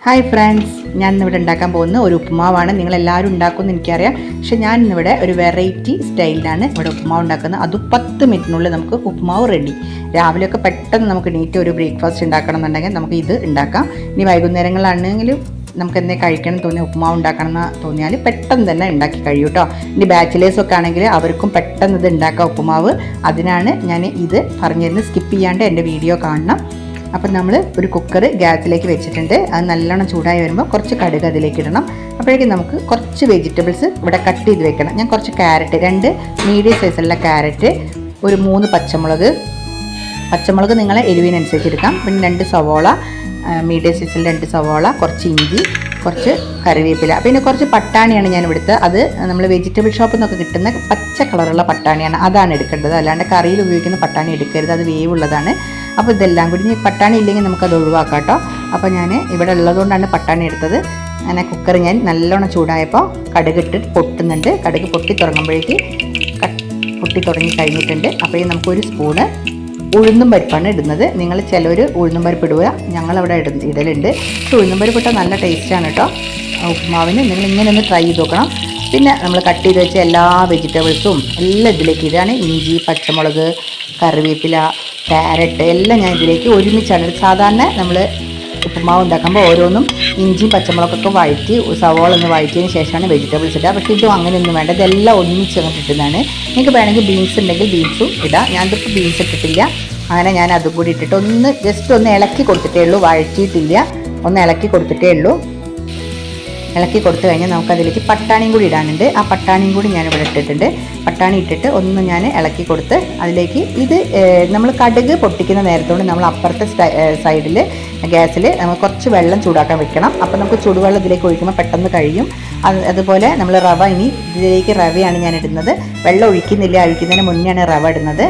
Hi friends, ഞാൻ ഇന്നിവിടെ ഉണ്ടാക്കാൻ പോകുന്ന ഒരു ഉപ്പുമാവാണ്. നിങ്ങളെല്ലാവരും ഉണ്ടാക്കുമെന്ന് എനിക്കറിയാം. പക്ഷേ ഞാൻ ഇന്നിവിടെ ഒരു വെറൈറ്റി സ്റ്റൈലിലാണ് ഇവിടെ ഉപ്പുമാവ് ഉണ്ടാക്കുന്നത്. അതും 10 മിനിറ്റിനുള്ളിൽ നമുക്ക് ഉപ്പുമാവ് റെഡി. രാവിലെയൊക്കെ പെട്ടെന്ന് നമുക്ക് നീറ്റ് ഒരു ബ്രേക്ക്ഫാസ്റ്റ് ഉണ്ടാക്കണം എന്നുണ്ടെങ്കിൽ നമുക്ക് ഇത് ഉണ്ടാക്കാം. ഇനി വൈകുന്നേരങ്ങളാണെങ്കിലും നമുക്ക് എന്തെങ്കിലും കഴിക്കണം തോന്നിയ ഉപ്പുമാവ് ഉണ്ടാക്കണം എന്ന് തോന്നിയാൽ പെട്ടെന്ന് തന്നെ ഉണ്ടാക്കി കഴിയും കേട്ടോ. ഇനി ബാച്ചിലേഴ്സൊക്കെ ആണെങ്കിൽ അവർക്കും പെട്ടെന്ന് ഇത് ഉണ്ടാക്കാം ഉപ്പുമാവ്. അതിനാണ് ഞാൻ ഇത് പറഞ്ഞിരുന്നത്. സ്കിപ്പ് ചെയ്യാണ്ട് എൻ്റെ വീഡിയോ കാണണം. അപ്പം നമ്മൾ ഒരു കുക്കർ ഗ്യാസിലേക്ക് വെച്ചിട്ടുണ്ട്. അത് നല്ലോണം ചൂടായി വരുമ്പോൾ കുറച്ച് കടുക് അതിലേക്ക് ഇടണം. അപ്പോഴേക്കും നമുക്ക് കുറച്ച് വെജിറ്റബിൾസ് ഇവിടെ കട്ട് ചെയ്ത് വെക്കണം. ഞാൻ കുറച്ച് ക്യാരറ്റ്, 2 മീഡിയം സൈസുള്ള ക്യാരറ്റ്, ഒരു 3 പച്ചമുളക് നിങ്ങളെ എരിവിനനുസരിച്ച് എടുക്കാം. പിന്നെ 2 സവോള, മീഡിയം സൈസിൽ 2 സവോള, കുറച്ച് ഇഞ്ചി, കുറച്ച് കറിവേപ്പില, പിന്നെ കുറച്ച് പട്ടാണിയാണ് ഞാൻ ഇവിടുത്തെ. അത് നമ്മൾ വെജിറ്റബിൾ ഷോപ്പിൽ നിന്നൊക്കെ കിട്ടുന്ന പച്ച കളറുള്ള പട്ടാണിയാണ്, അതാണ് എടുക്കേണ്ടത്. അല്ലാണ്ട് കറിയിൽ ഉപയോഗിക്കുന്ന പട്ടാണി എടുക്കരുത്, അത് വേവുള്ളതാണ്. അപ്പോൾ ഇതെല്ലാം കൂടി, ഇനി പട്ടാണി ഇല്ലെങ്കിൽ നമുക്കത് ഒഴിവാക്കാം കേട്ടോ. അപ്പോൾ ഞാൻ ഇവിടെ ഉള്ളതുകൊണ്ടാണ് പട്ടാണി എടുത്തത്. അങ്ങനെ കുക്കർ ഞാൻ നല്ലോണം ചൂടായപ്പോൾ കടുക് ഇട്ട് പൊട്ടുന്നുണ്ട്. കടുക് പൊട്ടി തുടങ്ങുമ്പോഴേക്ക് പൊട്ടി തുടങ്ങി കഴിഞ്ഞിട്ടുണ്ട്. അപ്പോഴേ നമുക്കൊരു സ്പൂണ് ഉഴുന്നും പരിപ്പാണ് ഇടുന്നത്. നിങ്ങൾ ചിലർ ഉഴുന്നും പരിപ്പ് ഇടുക, ഞങ്ങളവിടെ ഇടലുണ്ട്. പക്ഷേ ഉഴുന്നും പരിപ്പ് ഇട്ടാൽ നല്ല ടേസ്റ്റാണ് കേട്ടോ ഉപ്പുമാവിന്. നിങ്ങൾ ഇങ്ങനെ ഒന്ന് ട്രൈ ചെയ്ത് നോക്കണം. പിന്നെ നമ്മൾ കട്ട് ചെയ്ത് വെച്ച എല്ലാ വെജിറ്റബിൾസും എല്ലാം ഇതിലേക്ക് ഇടാണ്. ഇഞ്ചി, പച്ചമുളക്, കറിവേപ്പില, ക്യാരറ്റ് എല്ലാം ഞാൻ ഇതിലേക്ക് ഒരുമിച്ചാണ്. സാധാരണ നമ്മൾ ഉപ്പുമാവ് ഉണ്ടാക്കുമ്പോൾ ഓരോന്നും ഇഞ്ചിയും പച്ചമുളകൊക്കെ വഴറ്റി, സവോള ഒന്ന് വഴറ്റിയതിന് ശേഷമാണ് വെജിറ്റബിൾസ് ഇടുക. പക്ഷേ ഇതും അങ്ങനെയൊന്നും വേണ്ട, ഇതെല്ലാം ഒരുമിച്ച് അങ്ങോട്ട് ഇട്ടുന്നതാണ്. നിങ്ങൾക്ക് വേണമെങ്കിൽ ബീൻസ് ഉണ്ടെങ്കിൽ ബീൻസും ഇടാം. ഞാനിതിപ്പോൾ ബീൻസ് ഇട്ടിട്ടില്ല. അങ്ങനെ ഞാൻ അതും കൂടി ഇട്ടിട്ട് ജസ്റ്റ് ഒന്ന് ഇളക്കി കൊടുത്തിട്ടേ ഉള്ളൂ, വഴറ്റിയിട്ടില്ല. ഒന്ന് ഇളക്കി കൊടുത്തിട്ടേ ഉള്ളൂ. ഇളക്കി കൊടുത്തു കഴിഞ്ഞാൽ നമുക്കതിലേക്ക് പട്ടാണിയും കൂടി ഇടാനുണ്ട്. ആ പട്ടാണിയും കൂടി ഞാനിവിടെ ഇട്ടിട്ടുണ്ട്. പട്ടാണി ഇട്ടിട്ട് ഒന്ന് ഞാൻ ഇളക്കി കൊടുത്ത് അതിലേക്ക് ഇത് നമ്മൾ കടുക് പൊട്ടിക്കുന്ന നേരത്തോട് നമ്മൾ അപ്പുറത്തെ സൈഡിൽ ഗ്യാസിൽ നമ്മൾ കുറച്ച് വെള്ളം ചൂടാക്കാൻ വെക്കണം. അപ്പോൾ നമുക്ക് ചൂടുവെള്ളം ഇതിലേക്ക് ഒഴിക്കുമ്പോൾ പെട്ടെന്ന് കഴിയും. അതുപോലെ നമ്മൾ റവ, ഇനി ഇതിലേക്ക് റവയാണ് ഞാൻ ഇടുന്നത്. വെള്ളം ഒഴിക്കുന്നതിന് മുന്നെയാണ് റവ ഇടുന്നത്.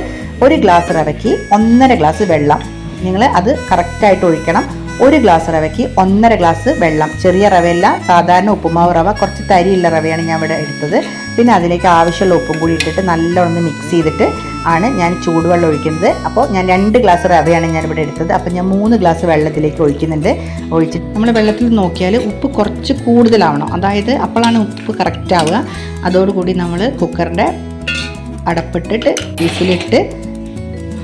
1 ഗ്ലാസ് റവയ്ക്ക് 1.5 ഗ്ലാസ് വെള്ളം. നിങ്ങൾ അത് കറക്റ്റായിട്ട് ഒഴിക്കണം. 1 ഗ്ലാസ് റവയ്ക്ക് 1.5 ഗ്ലാസ് വെള്ളം. ചെറിയ റവയല്ല, സാധാരണ ഉപ്പുമാവ് റവ, കുറച്ച് തരിയുള്ള റവയാണ് ഞാൻ ഇവിടെ എടുത്തത്. പിന്നെ അതിലേക്ക് ആവശ്യമുള്ള ഉപ്പും കൂടി ഇട്ടിട്ട് നല്ലോണം മിക്സ് ചെയ്തിട്ട് ആണ് ഞാൻ ചൂടുവെള്ളം ഒഴിക്കുന്നത്. അപ്പോൾ ഞാൻ 2 ഗ്ലാസ് റവയാണ് ഞാൻ ഇവിടെ എടുത്തത്. അപ്പോൾ ഞാൻ 3 ഗ്ലാസ് വെള്ളത്തിലേക്ക് ഒഴിക്കുന്നുണ്ട്. ഒഴിച്ചിട്ട് നമ്മൾ വെള്ളത്തിൽ നോക്കിയാൽ ഉപ്പ് കുറച്ച് കൂടുതലാവണം, അതായത് അപ്പോഴാണ് ഉപ്പ് കറക്റ്റ് ആവുക. അതോടുകൂടി നമ്മൾ കുക്കറിൻ്റെ അടപ്പിട്ടിട്ട് വിസിലിട്ട്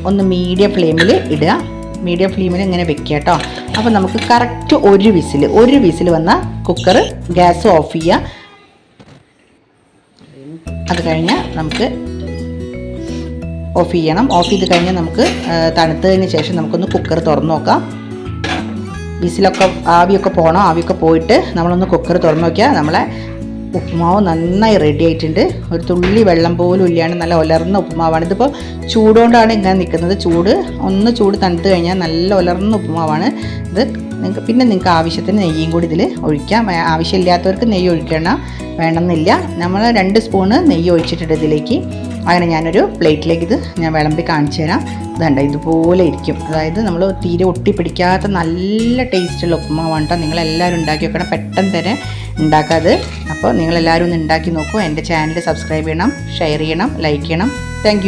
ഒന്ന് മീഡിയം ഫ്ലെയിമിൽ ഇടുക. മീഡിയം ഫ്ലെയിമിൽ ഇങ്ങനെ വെക്കുക കേട്ടോ. അപ്പോൾ നമുക്ക് കറക്റ്റ് ഒരു വിസിൽ വന്നാൽ കുക്കർ ഗ്യാസ് ഓഫ് ചെയ്യുക. അത് കഴിഞ്ഞാൽ നമുക്ക് ഓഫ് ചെയ്യണം. ഓഫ് ചെയ്ത് കഴിഞ്ഞാൽ നമുക്ക് തണുത്തതിന് ശേഷം നമുക്കൊന്ന് കുക്കർ തുറന്ന് നോക്കാം. വിസിലൊക്കെ ആവിയൊക്കെ പോകണം. ആവിയൊക്കെ പോയിട്ട് നമ്മളൊന്ന് കുക്കർ തുറന്ന് നോക്കിയാൽ നമ്മളെ ഉപ്പുമാവ് നന്നായി റെഡി ആയിട്ടുണ്ട്. ഒരു തുള്ളി വെള്ളം പോലും ഇല്ലാണ്ട് നല്ല ഉലർന്ന ഉപ്പുമാവാണ്. ഇതിപ്പോൾ ചൂടുകൊണ്ടാണ് ഇങ്ങനെ നിൽക്കുന്നത്. ചൂട് തണുത്ത് കഴിഞ്ഞാൽ നല്ല ഉലർന്ന ഉപ്പുമാവാണ് ഇത്. നിങ്ങൾക്ക് ആവശ്യത്തിന് നെയ്യും കൂടി ഇതിൽ ഒഴിക്കാം. ആവശ്യമില്ലാത്തവർക്ക് നെയ്യ് വേണമെന്നില്ല. നമ്മൾ 2 സ്പൂണ് നെയ്യ് ഒഴിച്ചിട്ടുണ്ട് ഇതിലേക്ക്. അങ്ങനെ ഞാനൊരു പ്ലേറ്റിലേക്ക് ഇത് ഞാൻ വിളമ്പി കാണിച്ചു തരാം. ഇതുണ്ട്, ഇതുപോലെ ഇരിക്കും. അതായത് നമ്മൾ തീരെ ഒട്ടിപ്പിടിക്കാത്ത നല്ല ടേസ്റ്റുള്ള ഉപ്പുമാവാണ് കേട്ടോ. നിങ്ങളെല്ലാവരും ഉണ്ടാക്കി വെക്കണം, പെട്ടെന്ന് തന്നെ ഉണ്ടാക്കാതെ. അപ്പോൾ നിങ്ങളെല്ലാവരും ഒന്ന് ഉണ്ടാക്കി നോക്കൂ. എൻ്റെ ചാനൽ സബ്സ്ക്രൈബ് ചെയ്യണം, ഷെയർ ചെയ്യണം, ലൈക്ക് ചെയ്യണം. താങ്ക്